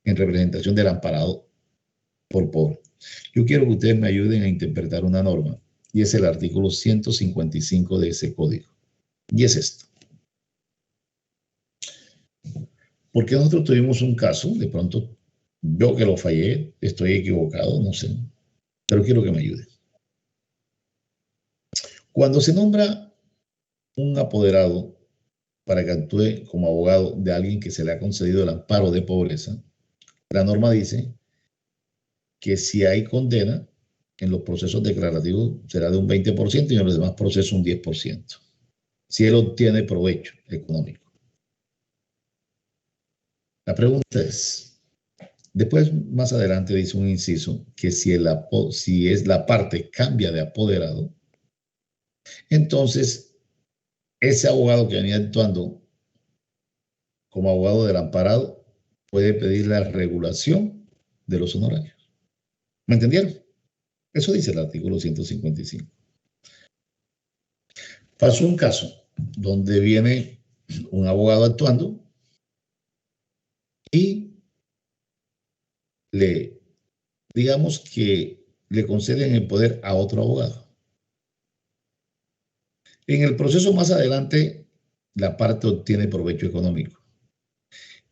en representación del amparado por pobre. Yo quiero que ustedes me ayuden a interpretar una norma, y es el artículo 155 de ese código. Y es esto. Porque nosotros tuvimos un caso, de pronto yo que lo fallé, estoy equivocado, no sé, pero quiero que me ayuden. Cuando se nombra un apoderado para que actúe como abogado de alguien que se le ha concedido el amparo de pobreza, la norma dice que si hay condena, en los procesos declarativos será de un 20% y en los demás procesos un 10%, si él obtiene provecho económico. La pregunta es, después más adelante dice un inciso que si es la parte cambia de apoderado, entonces ese abogado que venía actuando como abogado del amparado puede pedir la regulación de los honorarios. ¿Me entendieron? Eso dice el artículo 155. Pasó un caso donde viene un abogado actuando y digamos que le conceden el poder a otro abogado. En el proceso más adelante, la parte obtiene provecho económico.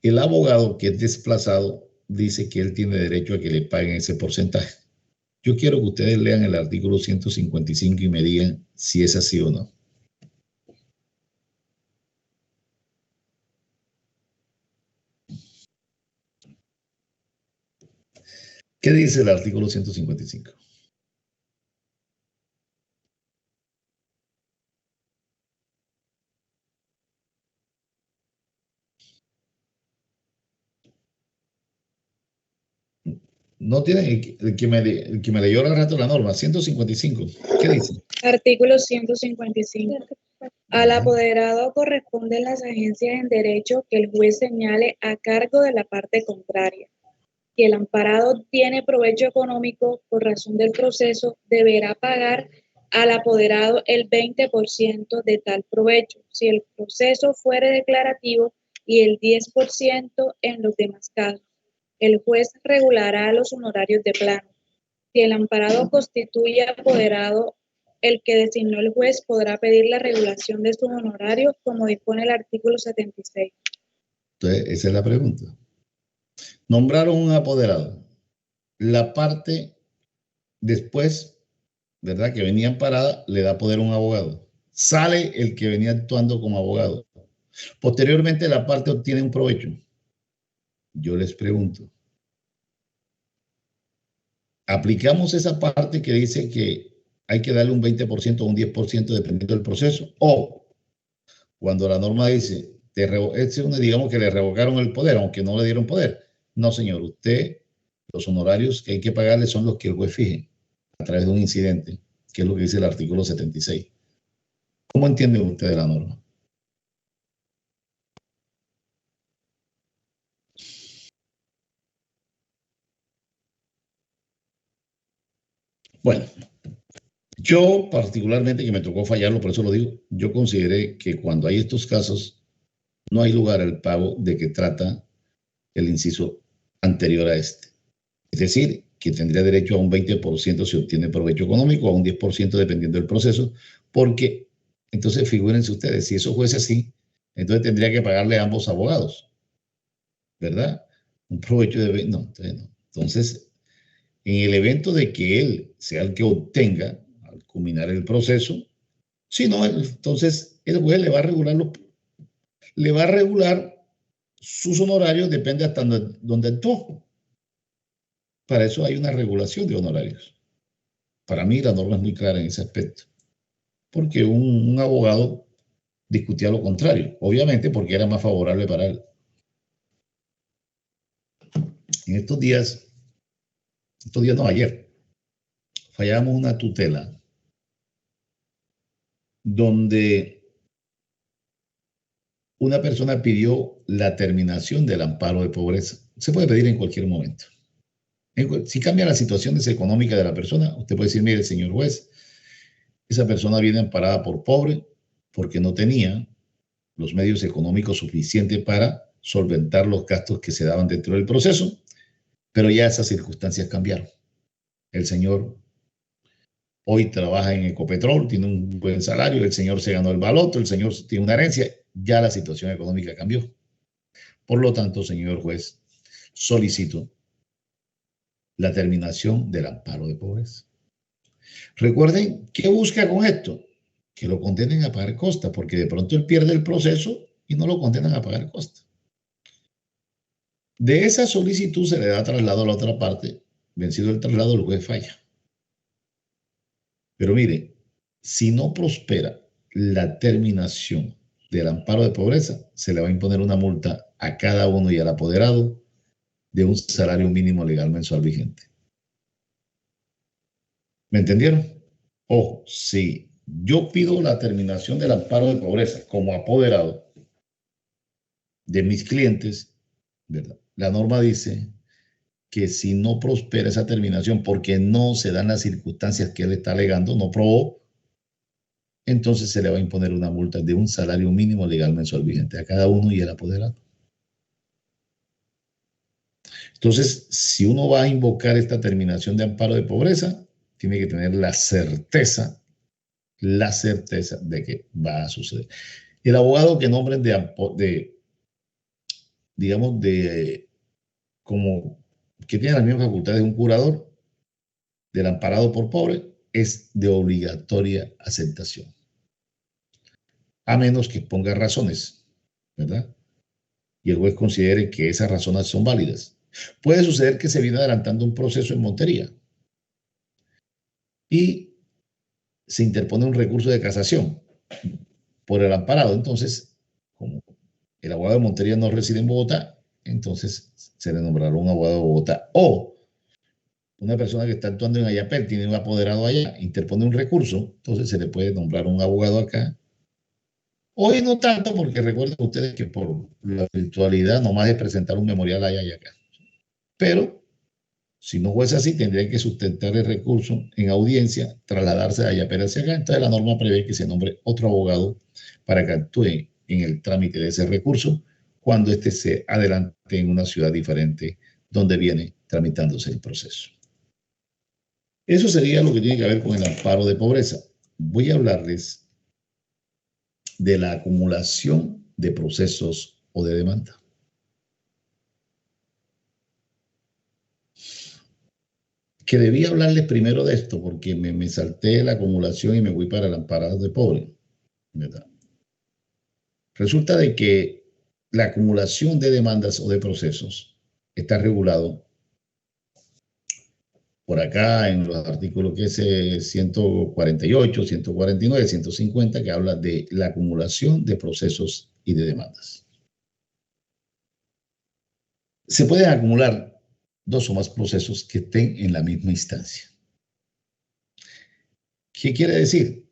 El abogado que es desplazado dice que él tiene derecho a que le paguen ese porcentaje. Yo quiero que ustedes lean el artículo 155 y me digan si es así o no. ¿Qué dice el artículo 155? No tienen el que me leyó al rato la norma, 155. ¿Qué dice? Artículo 155. Al apoderado corresponden las agencias en derecho que el juez señale a cargo de la parte contraria. Si el amparado tiene provecho económico por razón del proceso, deberá pagar al apoderado el 20% de tal provecho, si el proceso fuere declarativo, y el 10% en los demás casos. El juez regulará los honorarios de plano. Si el amparado constituye apoderado, el que designó el juez podrá pedir la regulación de sus honorarios como dispone el artículo 76. Entonces, esa es la pregunta. Nombraron un apoderado. La parte después, ¿verdad?, que venía amparada, le da poder a un abogado. Sale el que venía actuando como abogado. Posteriormente, la parte obtiene un provecho. Yo les pregunto, ¿aplicamos esa parte que dice que hay que darle un 20% o un 10% dependiendo del proceso? O cuando la norma dice, digamos que le revocaron el poder, aunque no le dieron poder. No, señor, usted, los honorarios que hay que pagarle son los que el juez fije a través de un incidente, que es lo que dice el artículo 76. ¿Cómo entienden ustedes la norma? Bueno, yo particularmente, que me tocó fallarlo, por eso lo digo, yo consideré que cuando hay estos casos, no hay lugar al pago de que trata el inciso anterior a este. Es decir, que tendría derecho a un 20% si obtiene provecho económico, a un 10% dependiendo del proceso, porque entonces figúrense ustedes, si eso fuese así, entonces tendría que pagarle a ambos abogados, ¿verdad? Un provecho de 20%, no, entonces no. Entonces, en el evento de que él sea el que obtenga, al culminar el proceso, si no, entonces el juez le va a regular sus honorarios, depende hasta donde actuó. Para eso hay una regulación de honorarios. Para mí la norma es muy clara en ese aspecto, porque un abogado discutía lo contrario, obviamente porque era más favorable para él. En estos días no, ayer, fallamos una tutela donde una persona pidió la terminación del amparo de pobreza. Se puede pedir en cualquier momento. Si cambia la situación económica de la persona, usted puede decir, mire, señor juez, esa persona viene amparada por pobre porque no tenía los medios económicos suficientes para solventar los gastos que se daban dentro del proceso, pero ya esas circunstancias cambiaron. El señor hoy trabaja en Ecopetrol, tiene un buen salario, el señor se ganó el baloto, el señor tiene una herencia, ya la situación económica cambió. Por lo tanto, señor juez, solicito la terminación del amparo de pobreza. Recuerden, ¿qué busca con esto? Que lo condenen a pagar costa, porque de pronto él pierde el proceso y no lo condenan a pagar costa. De esa solicitud se le da traslado a la otra parte. Vencido el traslado, el juez falla. Pero mire, si no prospera la terminación del amparo de pobreza, se le va a imponer una multa a cada uno y al apoderado de un salario mínimo legal mensual vigente. ¿Me entendieron? Ojo, si yo pido la terminación del amparo de pobreza como apoderado de mis clientes, ¿verdad? La norma dice que si no prospera esa terminación porque no se dan las circunstancias que él está alegando, no probó, entonces se le va a imponer una multa de un salario mínimo legal mensual vigente a cada uno y el apoderado. Entonces, si uno va a invocar esta terminación de amparo de pobreza, tiene que tener la certeza de que va a suceder. El abogado que nombren como que tiene las mismas facultades de un curador del amparado por pobre es de obligatoria aceptación, a menos que ponga razones, ¿verdad? Y el juez considere que esas razones son válidas. Puede suceder que se viene adelantando un proceso en Montería y se interpone un recurso de casación por el amparado. Entonces, como el abogado de Montería no reside en Bogotá, entonces se le nombrará un abogado de Bogotá. O una persona que está actuando en Ayapel tiene un apoderado allá, interpone un recurso, entonces se le puede nombrar un abogado acá. Hoy no tanto, porque recuerden ustedes que por la virtualidad nomás es presentar un memorial allá y acá. Pero si no fuese así, tendrían que sustentar el recurso en audiencia, trasladarse de Ayapel hacia acá. Entonces la norma prevé que se nombre otro abogado para que actúe en el trámite de ese recurso cuando éste se adelante en una ciudad diferente donde viene tramitándose el proceso. Eso sería lo que tiene que ver con el amparo de pobreza. Voy a hablarles de la acumulación de procesos o de demanda. Que debía hablarles primero de esto porque me salté la acumulación y me fui para el amparado de pobre, ¿verdad? Resulta de que la acumulación de demandas o de procesos está regulado por acá en los artículos que es 148, 149, 150, que habla de la acumulación de procesos y de demandas. Se pueden acumular dos o más procesos que estén en la misma instancia. ¿Qué quiere decir?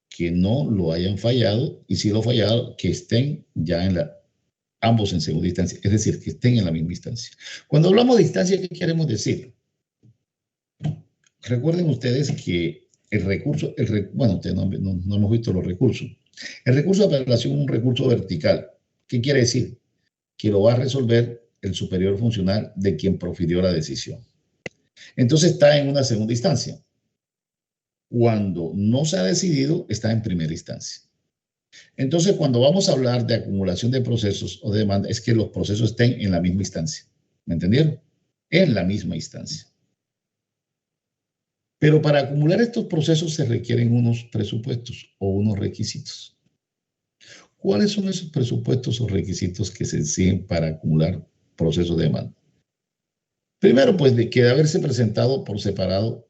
Que no lo hayan fallado y si lo fallado, que estén ya ambos en segunda instancia, es decir, que estén en la misma instancia. Cuando hablamos de instancia, ¿qué queremos decir? Recuerden ustedes que el recurso, bueno, ustedes no hemos visto los recursos. El recurso de apelación es un recurso vertical. ¿Qué quiere decir? Que lo va a resolver el superior funcional de quien profirió la decisión. Entonces está en una segunda instancia. Cuando no se ha decidido, está en primera instancia. Entonces, cuando vamos a hablar de acumulación de procesos o de demanda, es que los procesos estén en la misma instancia. ¿Me entendieron? En la misma instancia. Pero para acumular estos procesos se requieren unos presupuestos o unos requisitos. ¿Cuáles son esos presupuestos o requisitos que se exigen para acumular procesos de demanda? Primero, pues de que de haberse presentado por separado,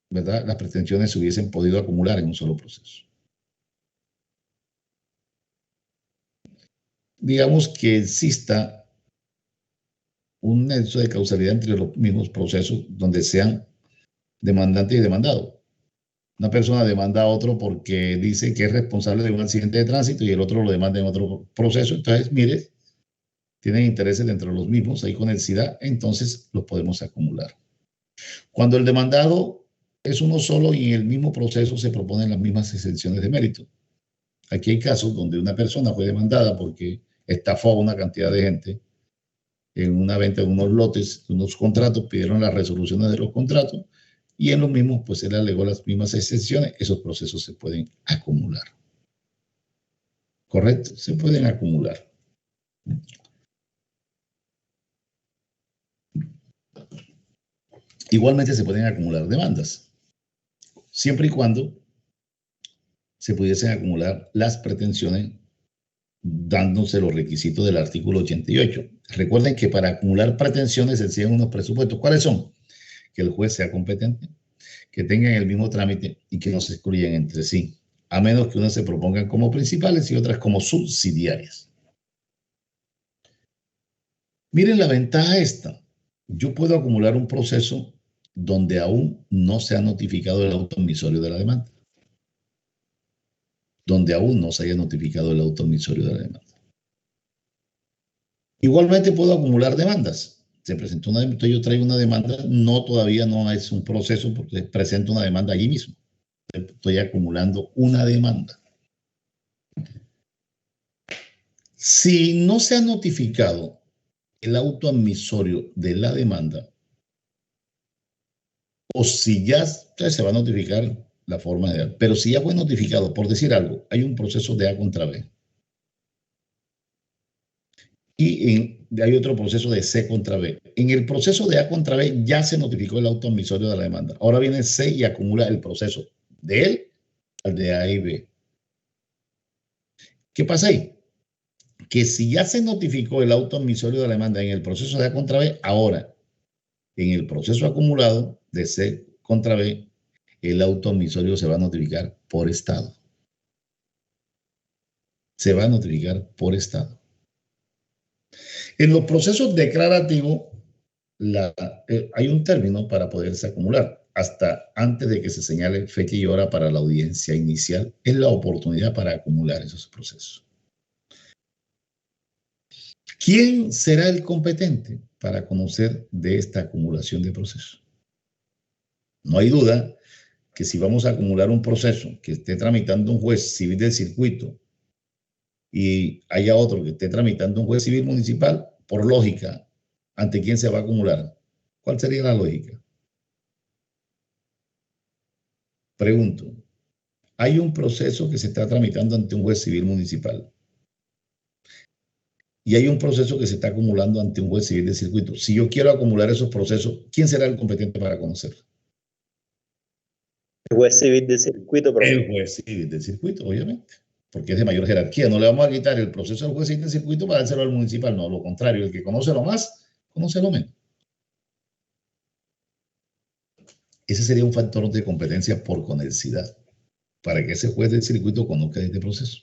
¿verdad? Las pretensiones se hubiesen podido acumular en un solo proceso. Digamos que exista un nexo de causalidad entre los mismos procesos donde sean demandante y demandado. Una persona demanda a otro porque dice que es responsable de un accidente de tránsito y el otro lo demanda en otro proceso. Entonces, mire, tienen intereses dentro de los mismos, hay conexidad, entonces los podemos acumular. Cuando el demandado es uno solo y en el mismo proceso se proponen las mismas exenciones de mérito. Aquí hay casos donde una persona fue demandada porque estafó a una cantidad de gente en una venta de unos lotes, de unos contratos, pidieron las resoluciones de los contratos y en los mismos, pues él alegó las mismas excepciones, esos procesos se pueden acumular. ¿Correcto? Se pueden acumular. Igualmente se pueden acumular demandas, siempre y cuando se pudiesen acumular las pretensiones dándose los requisitos del artículo 88. Recuerden que para acumular pretensiones se exigen unos presupuestos. ¿Cuáles son? Que el juez sea competente, que tengan el mismo trámite y que no se excluyan entre sí, a menos que unas se propongan como principales y otras como subsidiarias. Miren la ventaja esta. Yo puedo acumular un proceso donde aún no se ha notificado el auto admisorio de la demanda. Donde aún no se haya notificado el auto admisorio de la demanda. Igualmente puedo acumular demandas. Se presentó una demanda, yo traigo una demanda, todavía no es un proceso porque presento una demanda allí mismo. Estoy acumulando una demanda. Si no se ha notificado el auto admisorio de la demanda, o si ya se va a notificar la forma de, pero si ya fue notificado, por decir algo, hay un proceso de A contra B. Y hay otro proceso de C contra B. En el proceso de A contra B ya se notificó el auto admisorio de la demanda. Ahora viene C y acumula el proceso de él al de A y B. ¿Qué pasa ahí? Que si ya se notificó el auto admisorio de la demanda en el proceso de A contra B, ahora en el proceso acumulado de C contra B, el auto admisorio se va a notificar por estado. Se va a notificar por estado. En los procesos declarativos hay un término para poderse acumular. Hasta antes de que se señale fecha y hora para la audiencia inicial, es la oportunidad para acumular esos procesos. ¿Quién será el competente para conocer de esta acumulación de procesos? No hay duda que si vamos a acumular un proceso que esté tramitando un juez civil del circuito y haya otro que esté tramitando un juez civil municipal, por lógica, ¿ante quién se va a acumular? ¿Cuál sería la lógica? Pregunto, hay un proceso que se está tramitando ante un juez civil municipal y hay un proceso que se está acumulando ante un juez civil de circuito. Si yo quiero acumular esos procesos, ¿quién será el competente para conocerlo? El juez civil de circuito, profesor. El juez civil de circuito, obviamente, porque es de mayor jerarquía. No le vamos a quitar el proceso al juez civil de circuito para dárselo al municipal, no, lo contrario, el que conoce lo más, conoce lo menos. Ese sería un factor de competencia por conexidad, para que ese juez del circuito conozca este proceso.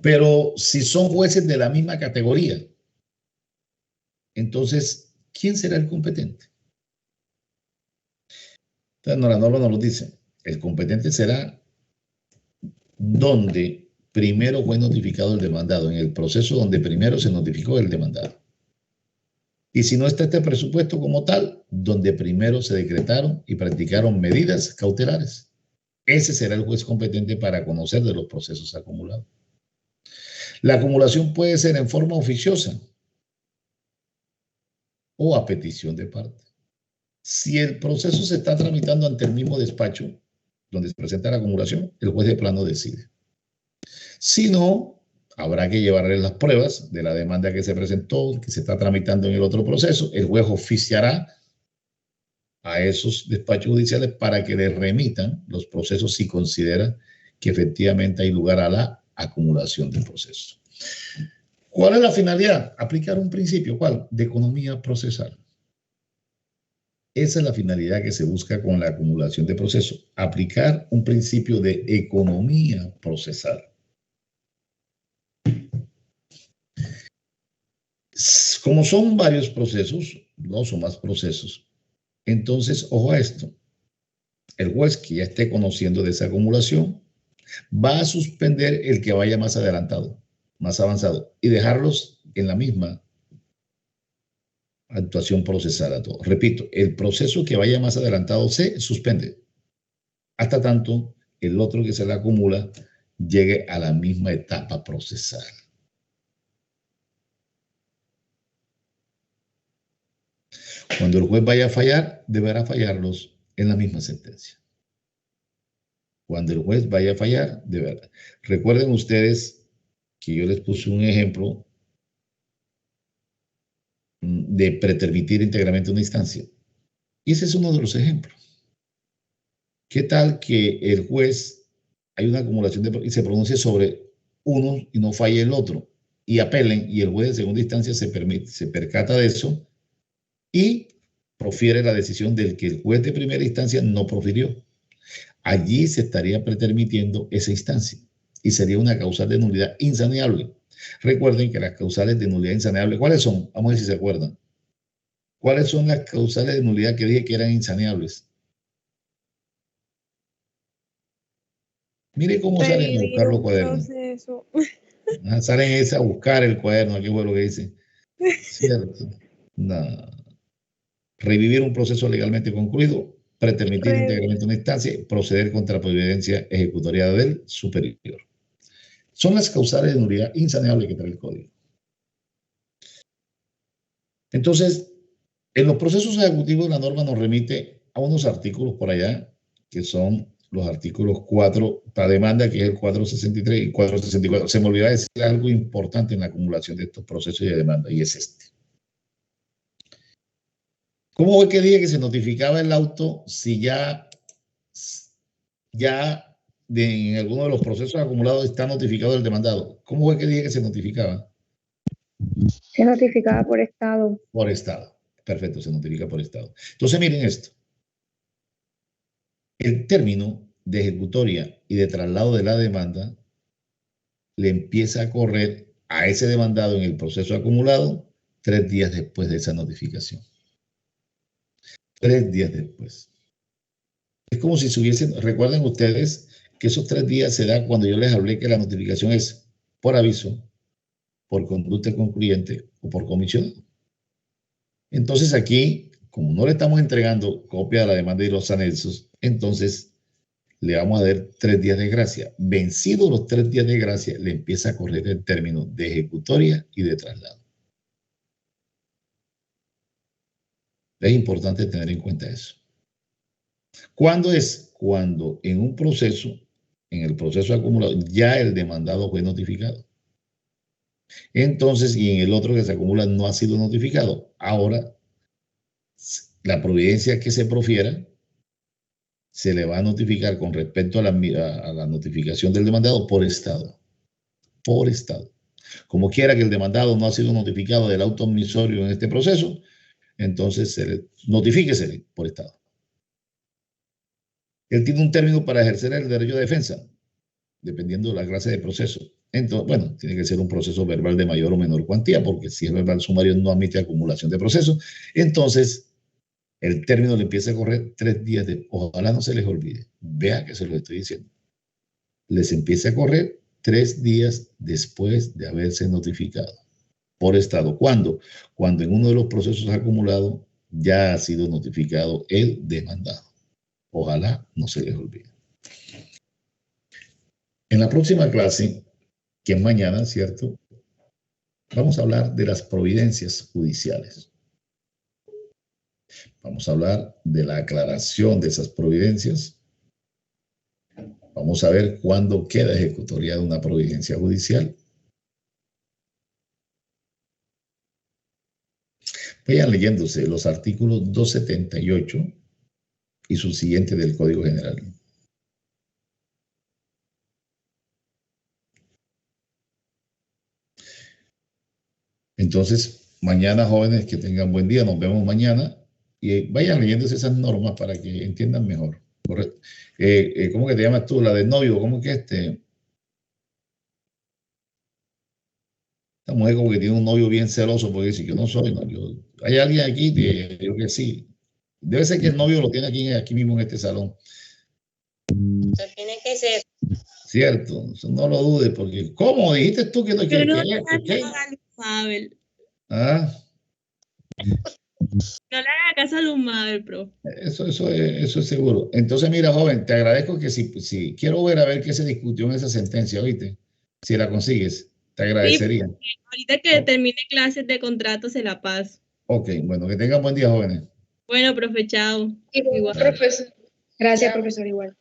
Pero si son jueces de la misma categoría, entonces, ¿quién será el competente? Entonces, la norma nos lo dice. El competente será donde primero fue notificado el demandado, en el proceso donde primero se notificó el demandado. Y si no está este presupuesto como tal, donde primero se decretaron y practicaron medidas cautelares. Ese será el juez competente para conocer de los procesos acumulados. La acumulación puede ser en forma oficiosa o a petición de parte. Si el proceso se está tramitando ante el mismo despacho donde se presenta la acumulación, el juez de plano decide. Si no, habrá que llevarle las pruebas de la demanda que se presentó, que se está tramitando en el otro proceso. El juez oficiará a esos despachos judiciales para que le remitan los procesos si considera que efectivamente hay lugar a la acumulación del proceso. ¿Cuál es la finalidad? Aplicar un principio, ¿cuál? De economía procesal. Esa es la finalidad que se busca con la acumulación de procesos. Aplicar un principio de economía procesal. Como son varios procesos, 2 o más procesos, entonces, ojo a esto. El juez que ya esté conociendo de esa acumulación va a suspender el que vaya más adelantado, más avanzado, y dejarlos en la misma actuación procesal a todos. Repito, el proceso que vaya más adelantado se suspende hasta tanto el otro que se le acumula llegue a la misma etapa procesal. Cuando el juez vaya a fallar, deberá fallarlos en la misma sentencia. Cuando el juez vaya a fallar, deberá. Recuerden ustedes que yo les puse un ejemplo de pretermitir íntegramente una instancia. Y ese es uno de los ejemplos. ¿Qué tal que el juez, hay una acumulación y se pronuncie sobre uno y no falle el otro, y apelen, y el juez de segunda instancia se percata de eso y profiere la decisión del que el juez de primera instancia no profirió. Allí se estaría pretermitiendo esa instancia y sería una causal de nulidad insaneable. Recuerden que las causales de nulidad insaneable, ¿cuáles son? Vamos a ver si se acuerdan. ¿Cuáles son las causales de nulidad que dije que eran insaneables? Mire cómo salen a buscar los cuadernos. Salen a buscar el cuaderno, aquí fue lo que dice. Cierto. No. Revivir un proceso legalmente concluido, pretermitir íntegramente una instancia, proceder contra la providencia ejecutoriada del superior. Son las causales de nulidad insaneable que trae el código. Entonces, en los procesos ejecutivos la norma nos remite a unos artículos por allá, que son los artículos 4 para demanda, que es el 463 y 464. Se me olvidó decir algo importante en la acumulación de estos procesos de demanda, y es este. ¿Cómo fue que dije que se notificaba el auto si ya en alguno de los procesos acumulados está notificado el demandado? ¿Cómo fue que dije que se notificaba? Se notificaba por estado. Por estado. Perfecto, se notifica por estado. Entonces, miren esto. El término de ejecutoria y de traslado de la demanda le empieza a correr a ese demandado en el proceso acumulado 3 días después de esa notificación. 3 días después. Es como si se hubiesen, recuerden ustedes que esos 3 días se da cuando yo les hablé que la notificación es por aviso, por conducta concluyente o por comisión. Entonces aquí, como no le estamos entregando copia de la demanda y los anexos, entonces le vamos a dar 3 días de gracia. Vencidos los 3 días de gracia, le empieza a correr el término de ejecutoria y de traslado. Es importante tener en cuenta eso. ¿Cuándo es? Cuando en un proceso, en el proceso acumulado, ya el demandado fue notificado. Entonces, y en el otro que se acumula no ha sido notificado. Ahora, la providencia que se profiera se le va a notificar con respecto a la notificación del demandado por estado. Por estado. Como quiera que el demandado no ha sido notificado del auto admisorio en este proceso, entonces notifíquesele por estado. Él tiene un término para ejercer el derecho de defensa, dependiendo de la clase de proceso. Entonces, bueno, tiene que ser un proceso verbal de mayor o menor cuantía, porque si es verbal sumario no admite acumulación de procesos. Entonces, el término le empieza a correr 3 días de... Ojalá no se les olvide. Vea que se lo estoy diciendo. Les empieza a correr 3 días después de haberse notificado por estado. ¿Cuándo? Cuando en uno de los procesos acumulados ya ha sido notificado el demandado. Ojalá no se les olvide. En la próxima clase, que es mañana, ¿cierto? Vamos a hablar de las providencias judiciales. Vamos a hablar de la aclaración de esas providencias. Vamos a ver cuándo queda ejecutoriada una providencia judicial. Vayan leyéndose los artículos 278 y su siguiente del Código General. Entonces, mañana, jóvenes, que tengan buen día. Nos vemos mañana. Y vayan leyéndose esas normas para que entiendan mejor. Correcto. ¿Cómo que te llamas tú? La del novio. ¿Cómo que esta mujer como que tiene un novio bien celoso porque dice que no soy novio? Hay alguien aquí que digo que sí. Debe ser que el novio lo tiene aquí mismo en este salón. Eso tiene que ser. Cierto, eso no lo dudes, porque ¿cómo dijiste tú que no quieres? No le hagas Mabel. ¿Ah? No le hagas caso a Luz Mabel, pro. Eso es seguro. Entonces, mira, joven, te agradezco que si quiero ver a ver qué se discutió en esa sentencia, ¿oíste? Si la consigues, te agradecería. Sí, ahorita que termine clases de contrato se la paso. Ok, bueno, que tengan buen día, jóvenes. Bueno, profe, chao. Igual, profesor. Gracias, profesor, igual.